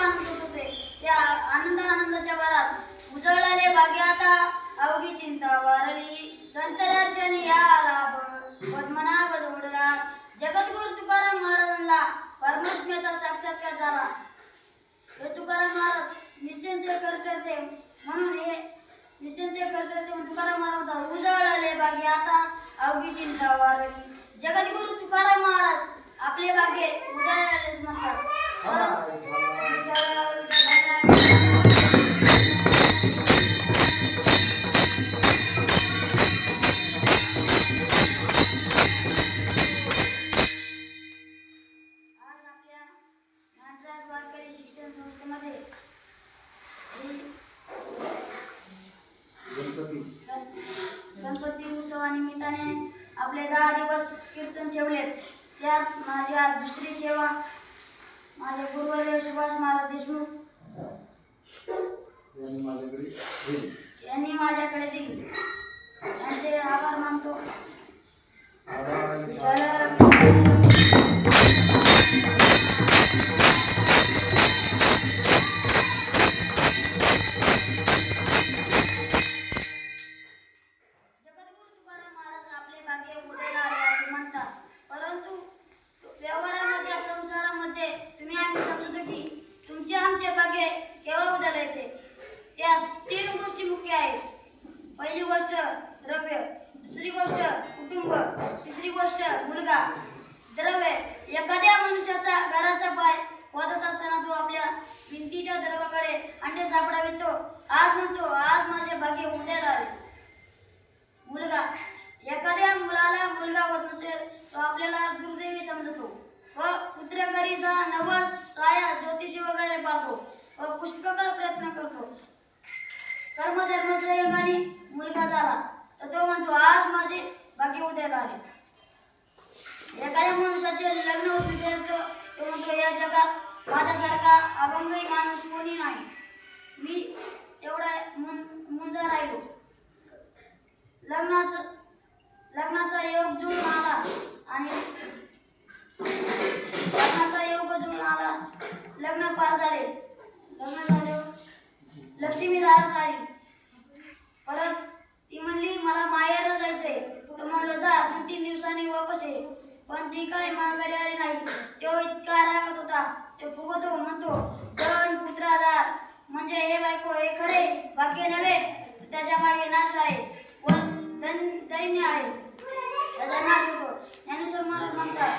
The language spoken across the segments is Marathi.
आनंद होते. त्या आनंदाच्या भरात उजळले भाग्य आता अवघी चिंता वारली. संत दर्शनी या लाभ पद्मनाभ जोडला. जगद्गुरु तुकाराम महाराजांना परमात्म्याचा साक्षात्कार झाला. हे तुकाराम महाराज निश्चिंत करते म्हणून तुकाराम महाराज उजळले भाग्य आता अवघी चिंता वारली. जगद्गुरु तुकाराम महाराज आपले भाग्य उजळलेच म्हणतात. शिक्षण संस्थेमध्ये गणपती उत्सवानिमित्ताने आपले 10 दिवस कीर्तन ठेवले. त्यात माझी आज दुसरी सेवा माझे गुरुवर्य सुभाष महाराज देशमुख यांनी माझ्याकडे दिली. त्यांचे आभार मानतो. आमचे भाग्य केव्हा उद्याला येते. त्यात 3 गोष्टी मुख्य आहेत. पहिली गोष्ट द्रव्य, दुसरी गोष्ट कुटुंब, तिसरी गोष्ट मुलगा. द्रव्य, एखाद्या मनुष्याचा घराचा पाय वाजत असताना तो आपल्या भिंतीच्या द्रवाकडे अंडे सापडावितो. आज म्हणतो आज माझे भाग्य उद्याला आले. मुलगा, एखाद्या मुलाला मुलगा होत नसेल तो आपल्याला दुर्दैवी समजतो व पुत्रघरीचा नवस साया ज्योतिषी वगैरे पाहतो व पुष्कळ प्रयत्न करतो. कर्मधर्म संयोगाने मुलगा झाला तर तो म्हणतो आज माझे भाग्य उद्याला आले. एखाद्या मनुष्याचे लग्न होत असेल तर तो म्हणतो या जगात माझ्यासारखा अभंगी माणूस कोणी नाही. मी एवढा मुंजा राहिलो. लग्नाचा योग जुळून आला आणि लग्न पार झाले. लक्ष्मी दारात आली. परत ती म्हणली मला माहेरला जायचंय. तो म्हणलो जा 2-3 दिवसांनी वापस ये. पण ती काय माघारी आली नाही. तो इतका रागत होता. तो फुगतो म्हणतो धन पुत्रादार म्हणजे हे बायको हे खरे भाग्य नव्हे त्याच्या मागे नाश आहे व दैन्य आहे त्याचा नाश होतो. ज्ञानेश्वर महाराज म्हणतात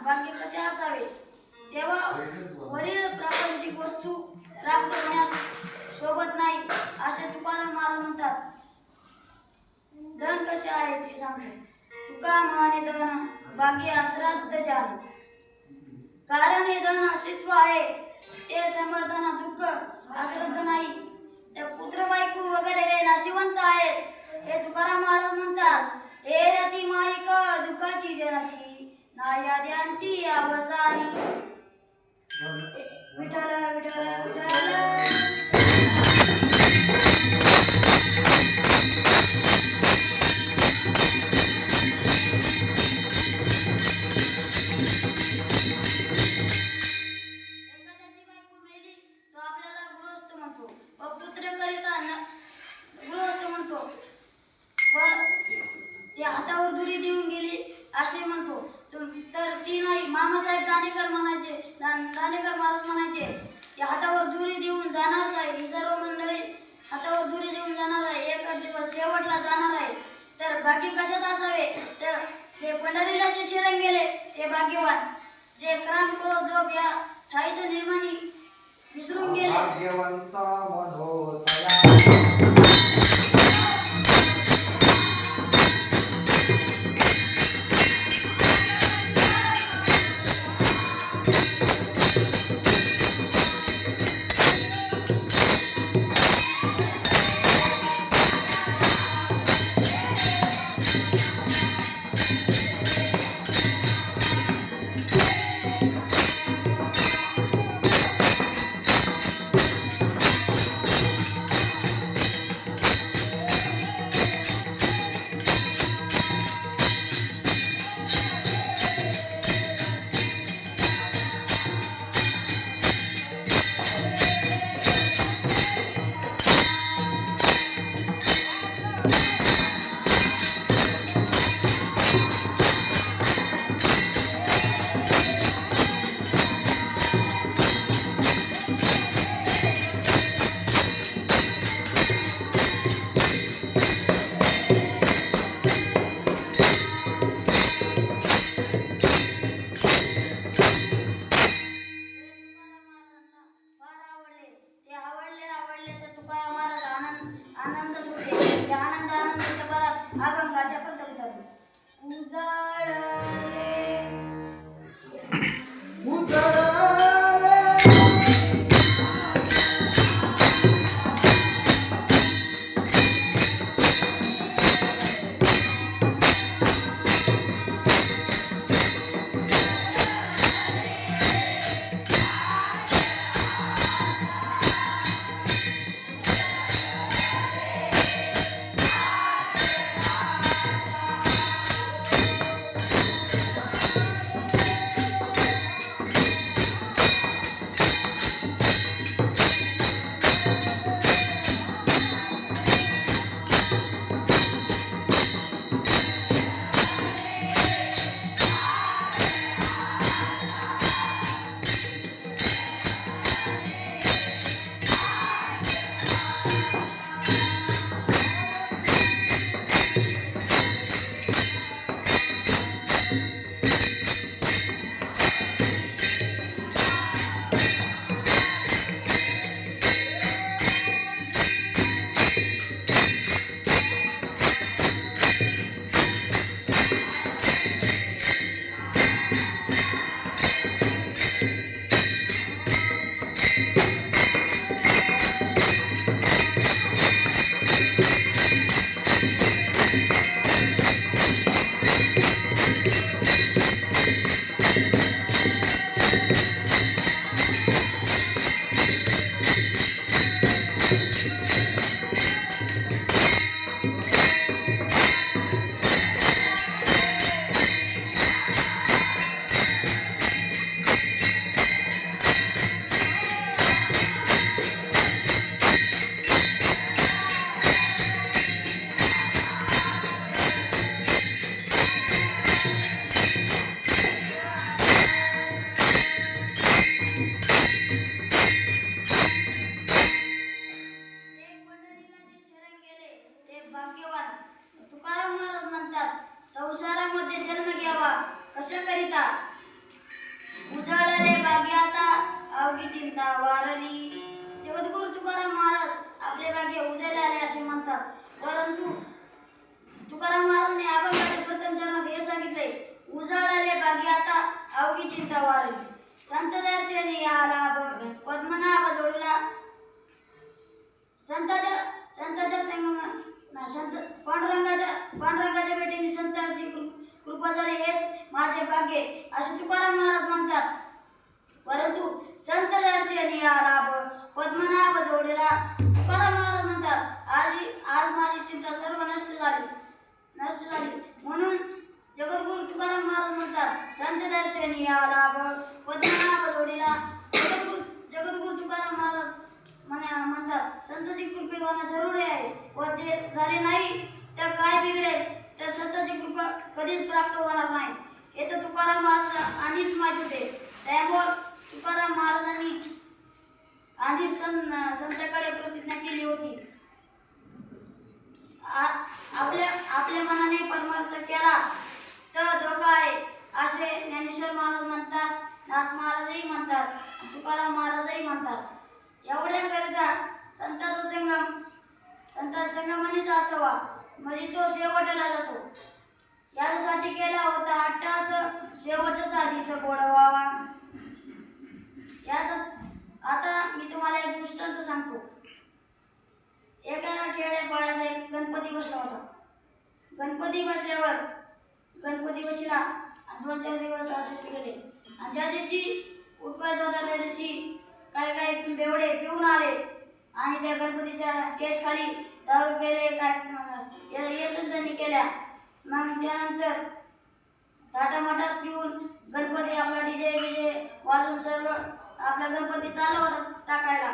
भाग्य कसे असावे तेव्हा वरील प्रापंचिक वस्तू प्राप्त होण्यात सोबत नाही असे तुकाराम महाराज म्हणतात. धन कसे आहे ते सांगतो. तुका म्हणे धन भाग्य अश्राद्ध जाण. कारण हे धन अस्तित्व आहे ते सांभाळताना दुःख अश्रद्ध नाही. ते पुत्र बायको वगैरे हे नाशिवंत आहेत हे तुकाराम महाराज म्हणतात. हे रती माईक दुःखाची जनती नायाद्यांती अवसानी. विठ्ठल विठ्ठल विठ्ठल. एखाद्याची बायको मेली तो आपल्याला गृहस्थ म्हणतो व पुत्र करिता गृहस्थ म्हणतो व ती हातावर दुरी देऊन गेली असे म्हणतो. तर ती नाही. मामासाहेब दानेकर महाराज म्हणायचे की हातावर दुरी देऊन जाणारच आहे. ही सर्व मंडळी हातावर दुरी देऊन जाणार आहे. एक दिवस शेवटला जाणार आहे. तर भाग्य कशात असावे तर ते पंढरीला जे शरण गेले ते भाग्यवान. जे क्रांत क्रोध जोग या ठाईचं निर्माणी विसरून गेले भाग्यवंत अवघी चिंता वारली. जगद्गुरु तुकाराम महाराज आपले भाग्य उदयाला आले असे म्हणतात, परंतु तुकाराम महाराजांनी अभंगाच्या प्रथम चरणात हे सांगितले, उजाळले भाग्य आता अवघी चिंता वारली. संत दर्शनी आला पद्मनाभ जोडला. संताच्या संत पांडुरंगाच्या भेटीने संतांची कृपा झाली हेच माझे भाग्य असे तुकाराम महाराज म्हणतात. परंतु संत दर्शनी आला पद्मनाभ जोडला. तुकाराम महाराज म्हणतात, आज माझी चिंता सर्व नष्ट झाली. म्हणून जगद्गुरु तुकाराम महाराज म्हणतात, संत दर्शनी आला पद्मनाभ जोडला. जगद्गुरु तुकाराम महाराज म्हणतात, संतांची कृपा होणं जरुरी आहे व ते झाले नाही तर काय बिघडेल, तर संतांची कृपा कधीच प्राप्त होणार नाही. हे तर तुकाराम महाराज आधीच माहित होते. त्यामुळे तुकाराम महाराजांनी आधीच संतांकडे प्रतिज्ञा केली होती, आपल्या मनाने परमार्थ केला तर धोका आहे असे ज्ञानेश्वर महाराज म्हणतात, नाथ महाराजही म्हणतात, तुकाराम महाराजही म्हणतात. एवढ्याकरिता संतांचा संगमनीच असावा, म्हणजे तो शेवटाला जातो. यासाठी केला होता अट्टास शेवटचा दिस गोडवावा. आता मी तुम्हाला एक दृष्टांत सांगतो. एका खेड्यापाड्यात एक गणपती बसला होता. गणपती बसला 2-4 दिवस असेच गेले. आणि ज्या दिवशी उठवायचा होता त्या दिवशी काही बेवडे पिऊन आले आणि त्या गणपतीच्या केस खाली दारू पेले, काय येसन त्यांनी केल्या. मग त्यानंतर थाटामाटात पिऊन गणपती आपला डीजे वाजून सर्व आपला गणपती चालला होता टाकायला.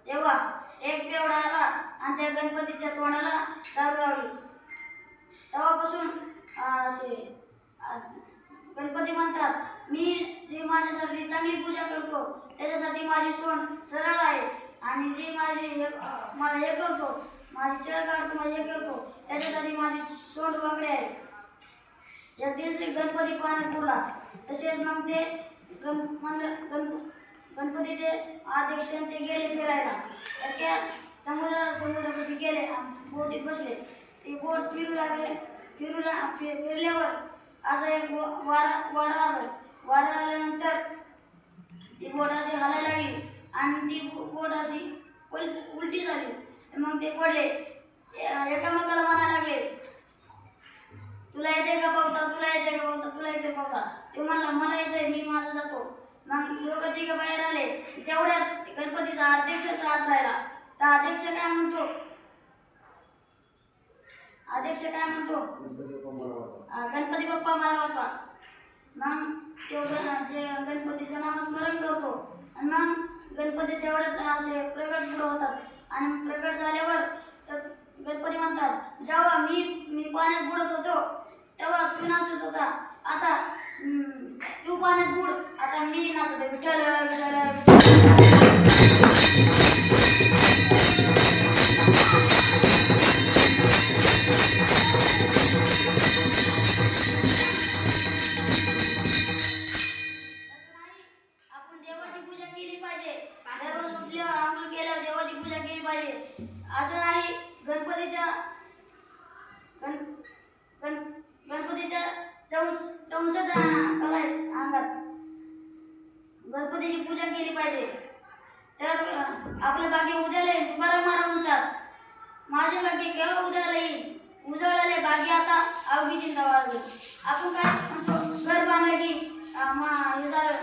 तेव्हा एक बेवडा आला आणि त्या गणपतीच्या तोंडाला दारू लावली. तेव्हापासून असे गणपती म्हणतात, मी जी माझ्यासाठी चांगली पूजा करतो त्याच्यासाठी माझी सोंड सरळ आहे, आणि जे मला हे करतो, माझी चळ काढतो, मला हे करतो त्याच्यासाठी माझी सोंड वाकडी आहे. या दिवशी गणपती पाण्यात बुडला. तसेच मग ते गणपतीचे अध्यक्ष ते गेले फिरायला. त्या समुद्रापाशी गेले, बोटीत बसले. ते बोट फिरल्यावर असं एक वारा आल्यानंतर ती बोट अशी हलायला लागली आणि ती बोट अशी उलटी झाली. मग ते पडले, एकामेकाला म्हणायला लागले, तुला येते का पावता, तुला येते का पावता, तुला येते पावता. ते म्हणला, मला येते, मी माझं जातो. मग दोघं तिघं बाहेर आले. तेवढ्यात गणपतीचा अध्यक्षाचा हात राहिला. तर अध्यक्ष काय म्हणतो, गणपती बाप्पा मला वाचवा. मग तेवढं जे गणपतीचं नामस्मरण करतो आणि मग गणपती तेवढ्यात असे प्रगट पुढं होतात. आणि प्रगट झाल्यावर तर गणपती म्हणतात, जेव्हा मी पाण्यात बुडत होतो तेव्हा तू नाचत होता, आता तू पाण्यात बुड, आता मी नाचतो. विठ्ठल आपण देवाची पूजा केली पाहिजे. दररोज उठल्यावर आंघोळ केल्यावर देवाची पूजा केली पाहिजे. असं नाही गणपतीच्या 64 कला आहेत अंगात. गणपतीची पूजा केली पाहिजे तर आपलं भाग्य उद्याला येईल. तुकाराम महाराज म्हणतात, माझे भाग्य केव्हा उद्याला येईल, उजळले भाग्य आता अवघी चिंता वाढली. आपण काय म्हणतो, घर बांधलं की हे झालं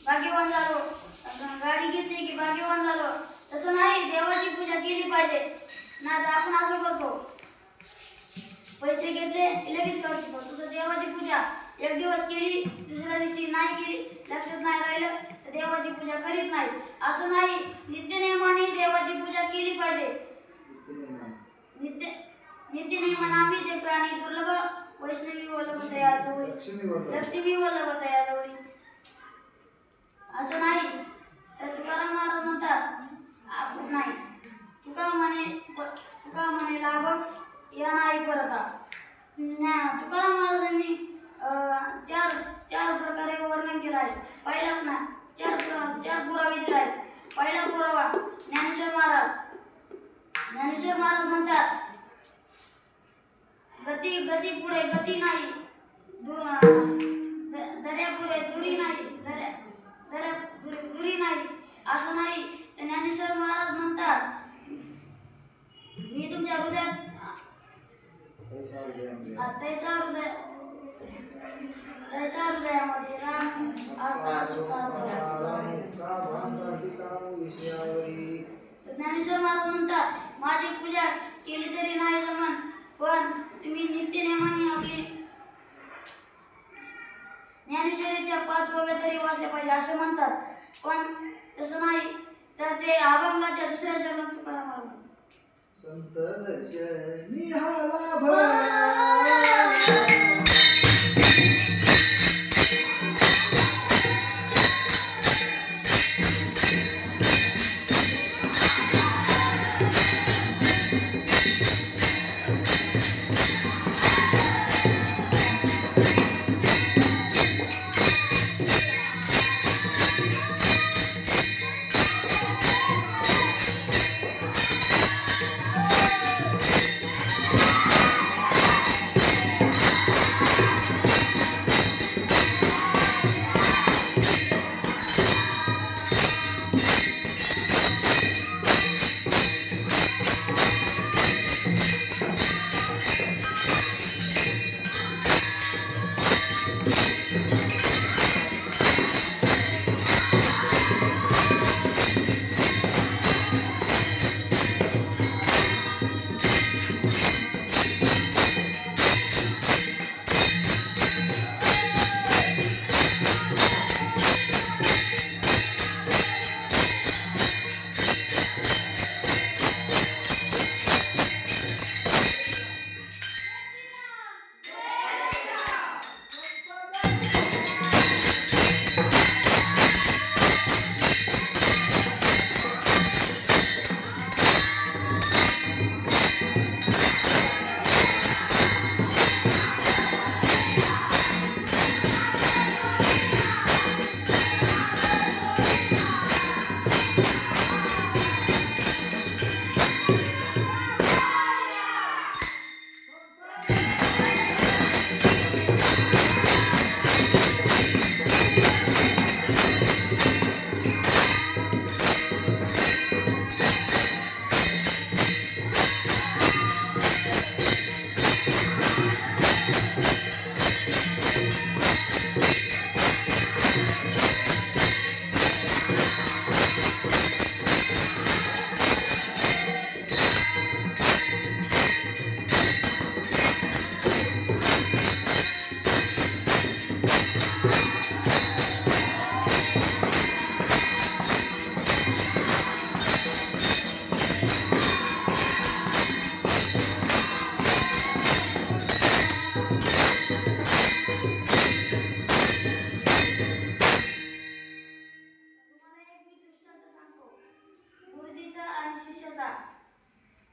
भाग्यवान झालो, गाडी घेतली की भाग्यवान झालो. तसं नाही, देवाची पूजा केली पाहिजे. ना तर आपण असं करतो, पैसे घेतले लगेच खर्च करतो. तसं देवाची पूजा एक दिवस केली, दुसऱ्या दिवशी नाही केली, लक्षात नाही राहिलं तर देवाची पूजा करीत नाही. असं नाही, नित्यनेमाने देवाची पूजा केली पाहिजे. नित्यनेमाने आम्ही ते प्राणी दुर्लभ वैष्णवी वल्लभ तयार जवळी, लक्ष्मी वल्लभ तयार जवळी. असं नाही तर तुकाराम महाराज म्हणतात, आपण नाही, तुका म्हणे लाभ या नाही परता. तुकाराम महाराजांनी चार प्रकारे वर्णन केलं आहे. पहिला चार पुढे गती नाही, दर्यापुढे दुरी नाही, दुरी नाही असं नाही. ज्ञानेश्वर महाराज म्हणतात, मी तुमच्या हृदयात तैसा हृदयामध्ये राम असता सुखाचा. ज्ञानेश्वर महाराज म्हणतात, माझी पूजा केली तरी नाही जमन, पण तुम्ही नित्य नेमाने आपली ज्ञानेश्वरीच्या 5 ओव्या तरी वाचल्या पाहिजे असे म्हणतात. पण तसं नाही, तर ते अभंगाच्या दुसऱ्या चरणात तुकाराम महाराज संत दर्शनी हाला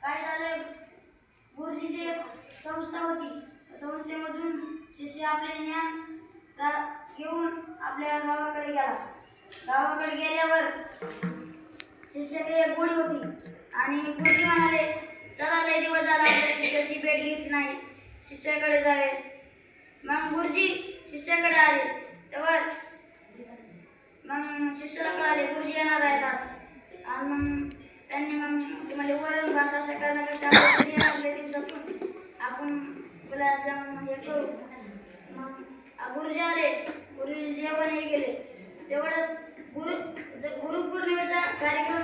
काय झालं, गुरुजीची एक संस्था होती. संस्थेमधून शिष्य आपले ज्ञान घेऊन आपल्या गावाकडे गेला. गावाकडे गेल्यावर शिष्याकडे एक गोळी होती आणि गुरुजी म्हणाले, चला लय दिवस झाला आपल्या शिष्याची भेट घेतली नाही, शिष्याकडे जावे. मग गुरुजी शिष्याकडे आले. तेव्हा मग शिष्याला कळाले गुरुजी येणार आहेत आज. आणि मग त्यांनी मग ते मला वरण भात असं करण्यापेक्षा आपल्या दिवसातून आपण गुलाबजामुन हे करू. मग गुरुजी आले, गुरुजी जेवण हे गेले. तेवढं गुरुपौर्णिमेचा कार्यक्रम